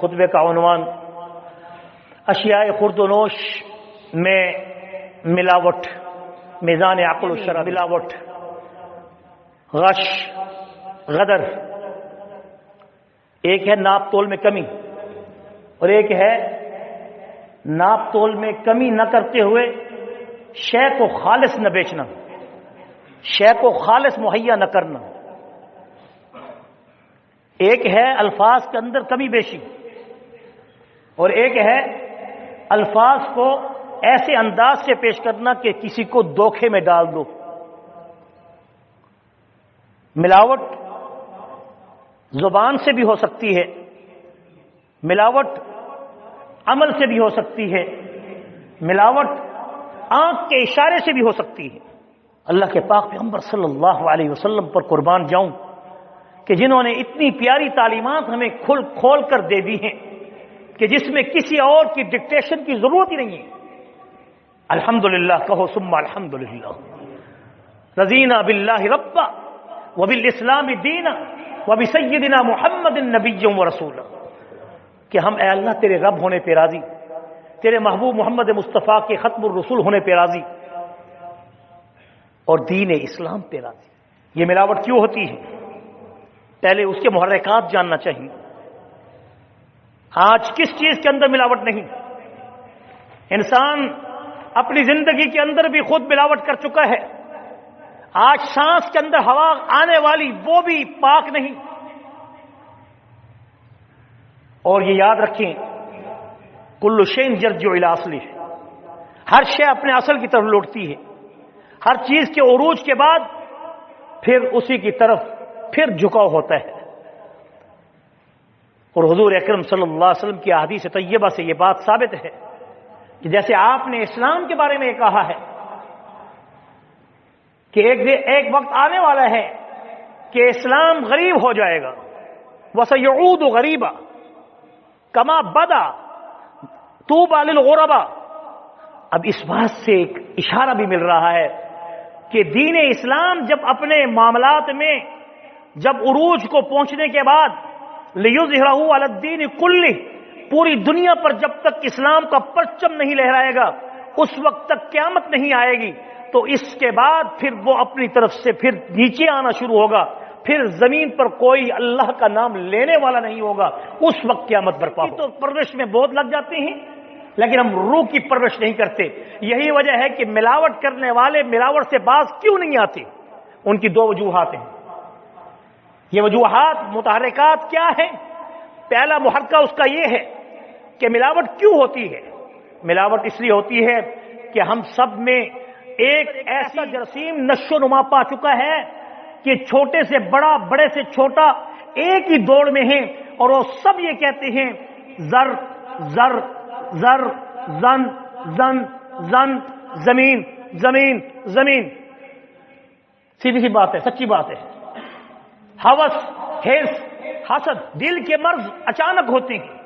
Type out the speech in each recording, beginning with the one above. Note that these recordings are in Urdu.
خطبے کا عنوان اشیاء خورد و نوش میں ملاوٹ، میزان عقل و شرع، ملاوٹ، غش، غدر، ایک ہے ناپ تول میں کمی اور ایک ہے ناپ تول میں کمی نہ کرتے ہوئے شے کو خالص نہ بیچنا، شے کو خالص مہیا نہ کرنا۔ ایک ہے الفاظ کے اندر کمی بیشی اور ایک ہے الفاظ کو ایسے انداز سے پیش کرنا کہ کسی کو دھوکے میں ڈال دو۔ ملاوٹ زبان سے بھی ہو سکتی ہے، ملاوٹ عمل سے بھی ہو سکتی ہے، ملاوٹ آنکھ کے اشارے سے بھی ہو سکتی ہے۔ اللہ کے پاک پیغمبر صلی اللہ علیہ وسلم پر قربان جاؤں کہ جنہوں نے اتنی پیاری تعلیمات ہمیں کھول کر دے دی ہیں کہ جس میں کسی اور کی ڈکٹیشن کی ضرورت ہی نہیں ہے۔ الحمدللہ کہو ثم الحمدللہ، رضینا باللہ ربا وبالاسلام دینا وبسیدنا محمد نبی و رسولا، کہ ہم اے اللہ تیرے رب ہونے پہ راضی، تیرے محبوب محمد مصطفیٰ کے ختم الرسول ہونے پہ راضی اور دین اسلام پہ راضی۔ یہ ملاوٹ کیوں ہوتی ہے؟ پہلے اس کے محرکات جاننا چاہیے۔ آج کس چیز کے اندر ملاوٹ نہیں؟ انسان اپنی زندگی کے اندر بھی خود ملاوٹ کر چکا ہے۔ آج سانس کے اندر ہوا آنے والی وہ بھی پاک نہیں۔ اور یہ یاد رکھیں کل شیء یرجع الی اصلہ، ہر شے اپنے اصل کی طرف لوٹتی ہے۔ ہر چیز کے عروج کے بعد پھر اسی کی طرف پھر جھکاؤ ہوتا ہے۔ اور حضور اکرم صلی اللہ علیہ وسلم کی احادیث طیبہ سے یہ بات ثابت ہے کہ جیسے آپ نے اسلام کے بارے میں یہ کہا ہے کہ ایک وقت آنے والا ہے کہ اسلام غریب ہو جائے گا، وَسَيَعُودُ غَرِيبًا کما بدا طوبى للغرباء۔ اب اس بات سے ایک اشارہ بھی مل رہا ہے کہ دین اسلام جب اپنے معاملات میں جب عروج کو پہنچنے کے بعد لِيُظْهِرَهُ عَلَى الدِّينِ كُلِّهِ، پوری دنیا پر جب تک اسلام کا پرچم نہیں لہرائے گا اس وقت تک قیامت نہیں آئے گی، تو اس کے بعد پھر وہ اپنی طرف سے پھر نیچے آنا شروع ہوگا، پھر زمین پر کوئی اللہ کا نام لینے والا نہیں ہوگا، اس وقت قیامت برپا ہوگی۔ تو پرورش میں بہت لگ جاتے ہیں لیکن ہم روح کی پرورش نہیں کرتے۔ یہی وجہ ہے کہ ملاوٹ کرنے والے ملاوٹ سے باز کیوں نہیں آتے؟ ان کی دو وجوہات ہیں۔ یہ وجوہات متحرکات کیا ہیں؟ پہلا محرکہ اس کا یہ ہے کہ ملاوٹ کیوں ہوتی ہے؟ ملاوٹ اس لیے ہوتی ہے کہ ہم سب میں ایک ایسا جراثیم نشو و نما پا چکا ہے کہ چھوٹے سے بڑا، بڑے سے چھوٹا ایک ہی دوڑ میں ہیں، اور وہ سب یہ کہتے ہیں زر زر زر، زن زن زن، زمین زمین زمین۔ سیدھی سی بات ہے، سچی بات ہے۔ ہوس، حرص، حسد، دل کے مرض اچانک ہوتے ہیں،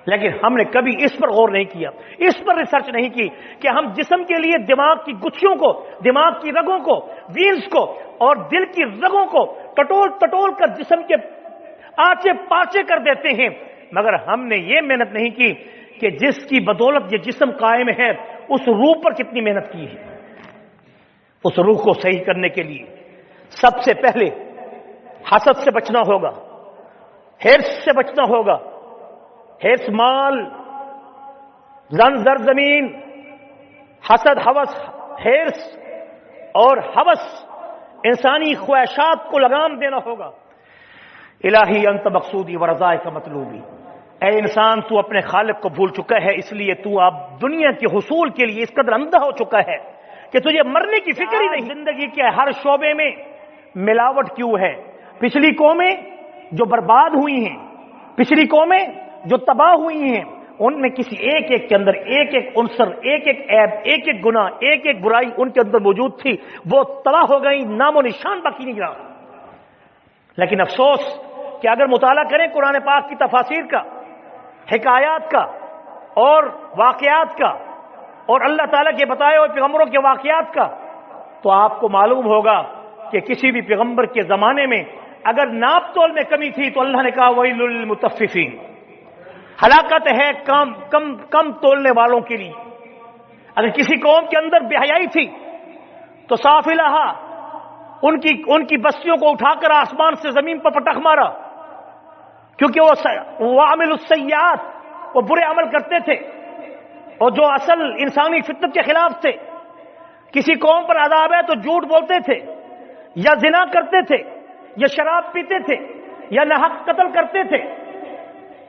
لیکن ہم نے کبھی اس پر غور نہیں کیا، اس پر ریسرچ نہیں کی کہ ہم جسم کے لیے دماغ کی گچھیوں کو، دماغ کی رگوں کو، وینز کو اور دل کی رگوں کو ٹٹول ٹٹول کر جسم کے آچے پاچے کر دیتے ہیں، مگر ہم نے یہ محنت نہیں کی کہ جس کی بدولت یہ جسم قائم ہے اس روح پر کتنی محنت کی ہے۔ اس روح کو صحیح کرنے کے لیے سب سے پہلے حسد سے بچنا ہوگا، حرص سے بچنا ہوگا۔ حرص مال، زن زر زمین، حسد ہوس، حرص اور ہوس انسانی خواہشات کو لگام دینا ہوگا۔ الہی انت مقصودی ورضائے کا مطلوبی، اے انسان تو اپنے خالق کو بھول چکا ہے، اس لیے تو اب دنیا کے حصول کے لیے اس قدر اندھا ہو چکا ہے کہ تجھے مرنے کی فکر ہی نہیں۔ زندگی کے ہر شعبے میں ملاوٹ کیوں ہے؟ پچھلی قومیں جو برباد ہوئی ہیں، پچھلی قومیں جو تباہ ہوئی ہیں، ان میں کسی ایک ایک کے اندر ایک ایک عنصر، ایک ایک عیب، ایک ایک گناہ، ایک ایک برائی ان کے اندر موجود تھی، وہ تباہ ہو گئی، نام و نشان باقی نہیں رہا۔ لیکن افسوس کہ اگر مطالعہ کریں قرآن پاک کی تفاسیر کا، حکایات کا اور واقعات کا اور اللہ تعالیٰ کے بتائے ہوئے پیغمبروں کے واقعات کا، تو آپ کو معلوم ہوگا کہ کسی بھی پیغمبر کے زمانے میں اگر ناپ تول میں کمی تھی تو اللہ نے کہا ویل للمطففین، ہلاکت ہے کم تولنے والوں کے لیے۔ اگر کسی قوم کے اندر بے حیائی تھی تو سافلہا ان کی بستیوں کو اٹھا کر آسمان سے زمین پر پٹخ مارا، کیونکہ وہ عامل السیئات، وہ برے عمل کرتے تھے اور جو اصل انسانی فطرت کے خلاف تھے۔ کسی قوم پر عذاب ہے تو جھوٹ بولتے تھے، یا زنا کرتے تھے، یا شراب پیتے تھے، یا ناحق قتل کرتے تھے۔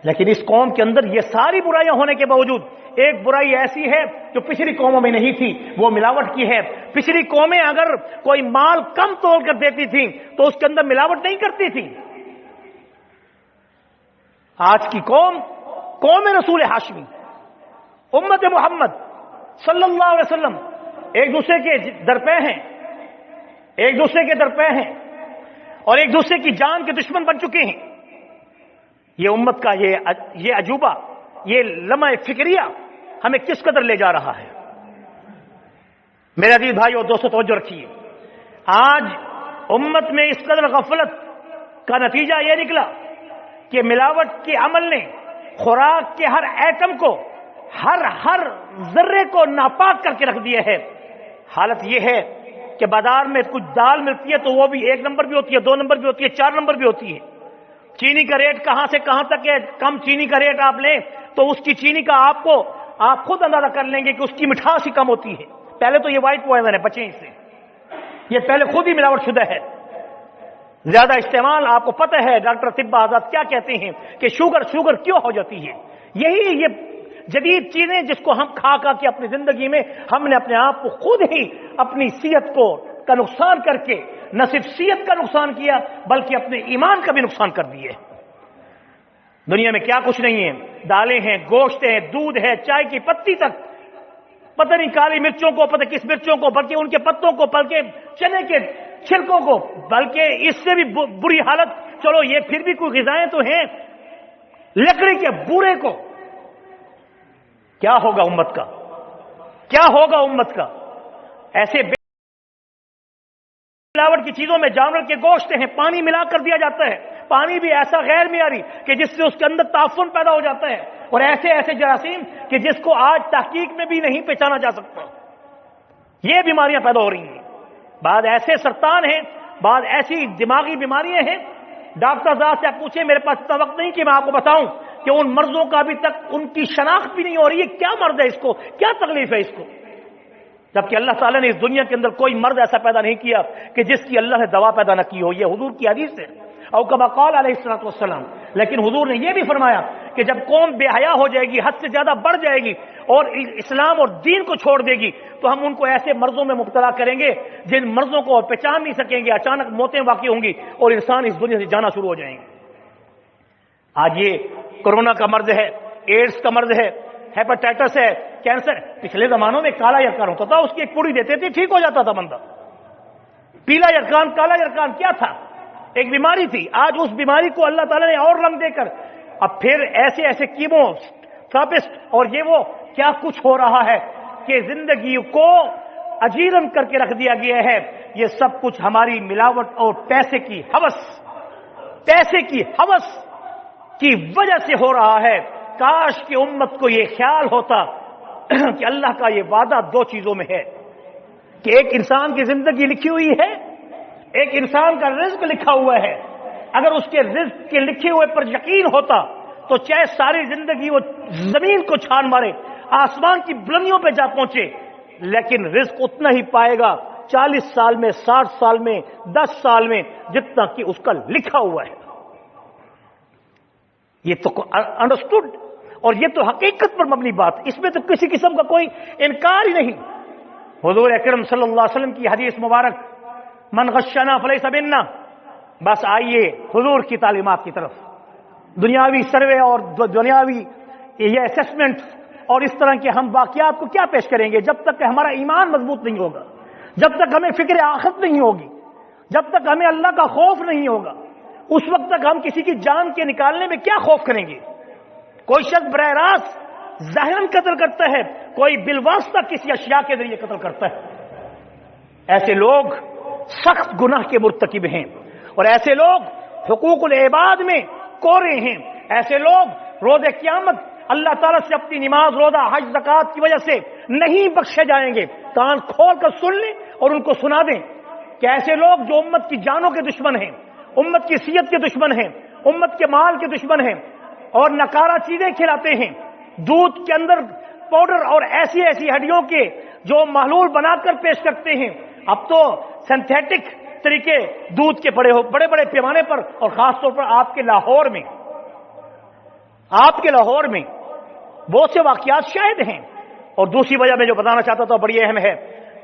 لیکن اس قوم کے اندر یہ ساری برائیاں ہونے کے باوجود ایک برائی ایسی ہے جو پچھلی قوموں میں نہیں تھی، وہ ملاوٹ کی ہے۔ پچھلی قومیں اگر کوئی مال کم تول کر دیتی تھیں تو اس کے اندر ملاوٹ نہیں کرتی تھی۔ آج کی قوم رسول ہاشمی، امت محمد صلی اللہ علیہ وسلم ایک دوسرے کے درپے ہیں، اور ایک دوسرے کی جان کے دشمن بن چکے ہیں۔ یہ امت کا یہ عجوبہ، یہ لمحہ فکریہ ہمیں کس قدر لے جا رہا ہے؟ میرے عزیز بھائیو اور دوستو، توجہ رکھیے۔ آج امت میں اس قدر غفلت کا نتیجہ یہ نکلا کہ ملاوٹ کے عمل نے خوراک کے ہر ایٹم کو، ہر ذرے کو ناپاک کر کے رکھ دیا ہے۔ حالت یہ ہے کہ بازار میں کچھ دال ملتی ہے تو وہ بھی 1 نمبر بھی ہوتی ہے، 2 نمبر بھی ہوتی ہے، 4 نمبر بھی ہوتی ہے۔ چینی کا ریٹ کہاں سے کہاں تک ہے؟ کم چینی کا ریٹ آپ لیں تو اس کی چینی کا آپ خود اندازہ کر لیں گے کہ اس کی مٹھاس ہی کم ہوتی ہے۔ پہلے تو یہ وائٹ پوائزن ہے، بچیں اس سے، یہ پہلے خود ہی ملاوٹ شدہ ہے۔ زیادہ استعمال، آپ کو پتہ ہے ڈاکٹر طب آزاد کیا کہتے ہیں کہ شوگر کیوں ہو جاتی ہے؟ یہ جدید چیزیں جس کو ہم کھا کے اپنی زندگی میں ہم نے اپنے آپ کو خود ہی اپنی صحت کا نقصان کر کے نہ صرف صحت کا نقصان کیا بلکہ اپنے ایمان کا بھی نقصان کر دیے۔ دنیا میں کیا کچھ نہیں ہے، دالیں ہیں، گوشت ہے، دودھ ہے، چائے کی پتی تک، پتہ نہیں کالی مرچوں کو، پتہ کس مرچوں کو، بلکہ ان کے پتوں کو، بلکہ چنے کے چھلکوں کو، بلکہ اس سے بھی بری حالت، چلو یہ پھر بھی کوئی غذائیں تو ہیں، لکڑی کے بورے کو۔ کیا ہوگا امت کا؟ ایسے ملاوٹ کی چیزوں میں جانور کے گوشت ہیں، پانی ملا کر دیا جاتا ہے، پانی بھی ایسا غیر معیاری کہ جس سے اس کے اندر تعفن پیدا ہو جاتا ہے، اور ایسے جراثیم کہ جس کو آج تحقیق میں بھی نہیں پہچانا جا سکتا۔ یہ بیماریاں پیدا ہو رہی ہیں، بعض ایسے سرطان ہیں، بعض ایسی دماغی بیماریاں ہیں، ڈاکٹر صاحب سے آپ پوچھیں، میرے پاس اتنا وقت نہیں کہ میں آپ کو بتاؤں کہ ان مرضوں کا ابھی تک ان کی شناخت بھی نہیں ہو رہی ہے، کیا مرض ہے اس کو، کیا تکلیف ہے اس کو، جبکہ اللہ تعالیٰ نے اس دنیا کے اندر کوئی مرض ایسا پیدا نہیں کیا کہ جس کی اللہ نے دوا پیدا نہ کی ہو۔ یہ حضور کی حدیث ہے، او کما قال علیہ الصلوۃ والسلام۔ لیکن حضور نے یہ بھی فرمایا کہ جب قوم بے حیا ہو جائے گی، حد سے زیادہ بڑھ جائے گی اور اسلام اور دین کو چھوڑ دے گی تو ہم ان کو ایسے مرضوں میں مبتلا کریں گے جن مرضوں کو پہچان نہیں سکیں گے، اچانک موتیں واقع ہوں گی اور انسان اس دنیا سے جانا شروع ہو جائیں گے۔ آج یہ کورونا کا مرض ہے، ایڈز کا مرض ہے، ہیپاٹائٹس ہے، کینسر۔ پچھلے زمانوں میں کالا یرکان ہوتا تھا، اس کی ایک پوڑی دیتے تھے، ٹھیک ہو جاتا تھا بندہ۔ پیلا یرکان، کالا یرکان کیا تھا؟ ایک بیماری تھی۔ آج اس بیماری کو اللہ تعالیٰ نے اور رنگ دے کر اب پھر ایسے کیمو تھراپسٹ اور یہ وہ کیا کچھ ہو رہا ہے کہ زندگی کو اجیرن کر کے رکھ دیا گیا ہے۔ یہ سب کچھ ہماری ملاوٹ اور پیسے کی ہوس کی وجہ سے ہو رہا ہے۔ کاش کہ امت کو یہ خیال ہوتا کہ اللہ کا یہ وعدہ 2 چیزوں میں ہے کہ ایک انسان کی زندگی لکھی ہوئی ہے، ایک انسان کا رزق لکھا ہوا ہے۔ اگر اس کے رزق کے لکھے ہوئے پر یقین ہوتا تو چاہے ساری زندگی وہ زمین کو چھان مارے، آسمان کی بلندیوں پہ جا پہنچے، لیکن رزق اتنا ہی پائے گا 40 سال میں، 60 سال میں، 10 سال میں، جتنا کہ اس کا لکھا ہوا ہے۔ یہ تو انڈرسٹوڈ اور یہ تو حقیقت پر مبنی بات، اس میں تو کسی قسم کا کوئی انکار ہی نہیں۔ حضور اکرم صلی اللہ علیہ وسلم کی حدیث مبارک، من غشنا فلیس منا۔ بس آئیے حضور کی تعلیمات کی طرف۔ دنیاوی سروے اور دنیاوی یہ اسیسمنٹ اور اس طرح کے ہم واقعات کو کیا پیش کریں گے جب تک کہ ہمارا ایمان مضبوط نہیں ہوگا، جب تک ہمیں فکر آخرت نہیں ہوگی، جب تک ہمیں اللہ کا خوف نہیں ہوگا، اس وقت تک ہم کسی کی جان کے نکالنے میں کیا خوف کریں گے؟ کوئی شخص براہ راست ظاہراً قتل کرتا ہے، کوئی بالواسطہ کسی اشیاء کے ذریعے قتل کرتا ہے۔ ایسے لوگ سخت گناہ کے مرتکب ہیں اور ایسے لوگ حقوق العباد میں کورے ہیں، ایسے لوگ روز قیامت اللہ تعالیٰ سے اپنی نماز، روزہ، حج، زکوٰۃ کی وجہ سے نہیں بخشے جائیں گے۔ کان کھول کر سن لیں اور ان کو سنا دیں کہ ایسے لوگ جو امت کی جانوں کے دشمن ہیں، امت کی صحت کے دشمن ہیں، امت کے مال کے دشمن ہیں، اور نکارہ چیزیں کھلاتے ہیں، دودھ کے اندر پاؤڈر اور ایسی ایسی ہڈیوں کے جو محلول بنا کر پیش کرتے ہیں۔ اب تو سنتھیٹک طریقے دودھ کے بڑے بڑے پیمانے پر، اور خاص طور پر آپ کے لاہور میں بہت سے واقعات شاہد ہیں۔ اور دوسری وجہ میں جو بتانا چاہتا تھا بڑی اہم ہے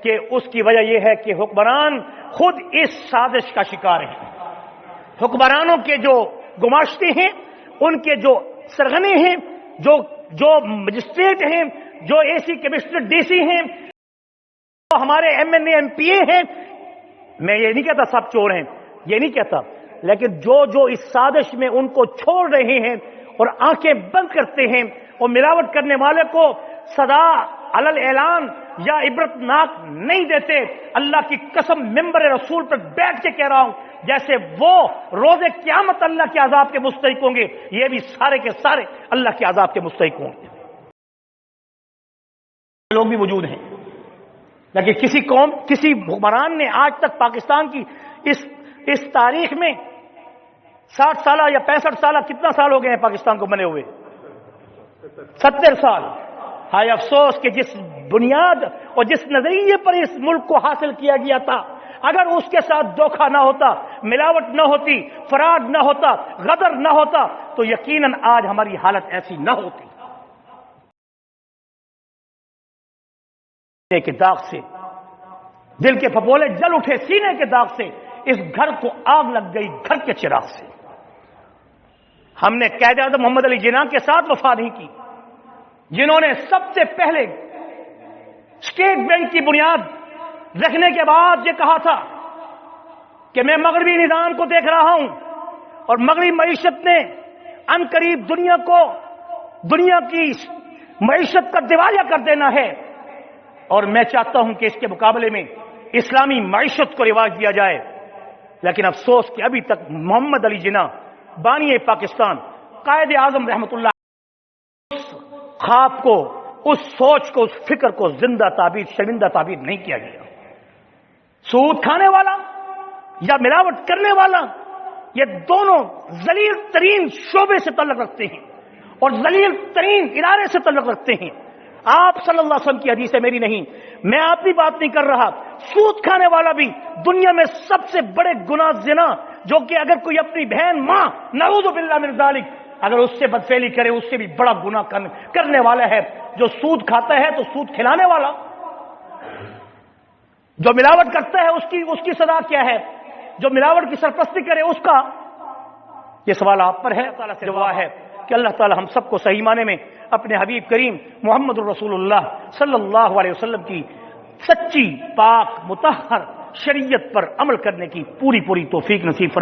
کہ اس کی وجہ یہ ہے کہ حکمران خود اس سازش کا شکار ہیں۔ حکمرانوں کے جو گماشتے ہیں، ان کے جو سرغنے ہیں، جو مجسٹریٹ ہیں، جو اے سی کمشنر ڈی سی ہیں، جو ہمارے M N A M P A ہیں، میں یہ نہیں کہتا سب چور ہیں، یہ نہیں کہتا، لیکن جو اس سازش میں ان کو چھوڑ رہے ہیں اور آنکھیں بند کرتے ہیں اور ملاوٹ کرنے والے کو سزا علل اعلان یا عبرت ناک نہیں دیتے، اللہ کی قسم ممبر رسول پر بیٹھ کے کہہ رہا ہوں، جیسے وہ روز قیامت اللہ کے عذاب کے مستحق ہوں گے، یہ بھی سارے کے سارے اللہ کے عذاب کے مستحق ہوں گے۔ لوگ بھی موجود ہیں، لیکن کسی قوم، کسی حکمران نے آج تک پاکستان کی اس تاریخ میں 60 سالہ یا 65 سالہ، کتنا سال ہو گئے ہیں پاکستان کو بنے ہوئے؟ 70 سال۔ ہائے افسوس کہ جس بنیاد اور جس نظریے پر اس ملک کو حاصل کیا گیا تھا، اگر اس کے ساتھ دھوکہ نہ ہوتا، ملاوٹ نہ ہوتی، فراڈ نہ ہوتا، غدر نہ ہوتا، تو یقیناً آج ہماری حالت ایسی نہ ہوتی۔ کے داغ سے دل کے پھپولے جل اٹھے، سینے کے داغ سے اس گھر کو آگ لگ گئی، گھر کے چراغ سے۔ ہم نے قائد اعظم محمد علی جناح کے ساتھ وفا نہیں کی، جنہوں نے سب سے پہلے اسٹیٹ بینک کی بنیاد رکھنے کے بعد یہ کہا تھا کہ میں مغربی نظام کو دیکھ رہا ہوں اور مغربی معیشت نے ان قریب دنیا کی معیشت کا دیوالیہ کر دینا ہے، اور میں چاہتا ہوں کہ اس کے مقابلے میں اسلامی معیشت کو رواج دیا جائے۔ لیکن افسوس کہ ابھی تک محمد علی جناح بانی پاکستان، قائد اعظم رحمت اللہ، اس خواب کو، اس سوچ کو، اس فکر کو زندہ تعبیر، شرمندہ تعبیر نہیں کیا گیا۔ سود کھانے والا یا ملاوٹ کرنے والا، یہ دونوں ذلیل ترین شعبے سے تعلق رکھتے ہیں اور ذلیل ترین ادارے سے تعلق رکھتے ہیں۔ آپ صلی اللہ علیہ وسلم کی حدیث ہے، میری نہیں، میں آپ کی بات نہیں کر رہا۔ سود کھانے والا بھی دنیا میں سب سے بڑے گناہ زنا، جو کہ اگر کوئی اپنی بہن، ماں، نعوذ باللہ من ذالک، اگر اس سے بدفعلی کرے، اس سے بھی بڑا گناہ کرنے والا ہے۔ جو سود کھاتا ہے تو سود کھلانے والا، جو ملاوٹ کرتا ہے اس کی سزا کیا ہے؟ جو ملاوٹ کی سرپرستی کرے اس کا، یہ سوال آپ پر ہے۔ اللہ تعالیٰ سے دعا ہے کہ اللہ تعالی ہم سب کو صحیح معنی میں اپنے حبیب کریم محمد الرسول اللہ صلی اللہ علیہ وسلم کی سچی، پاک، مطہر شریعت پر عمل کرنے کی پوری توفیق نصیب فرمائے۔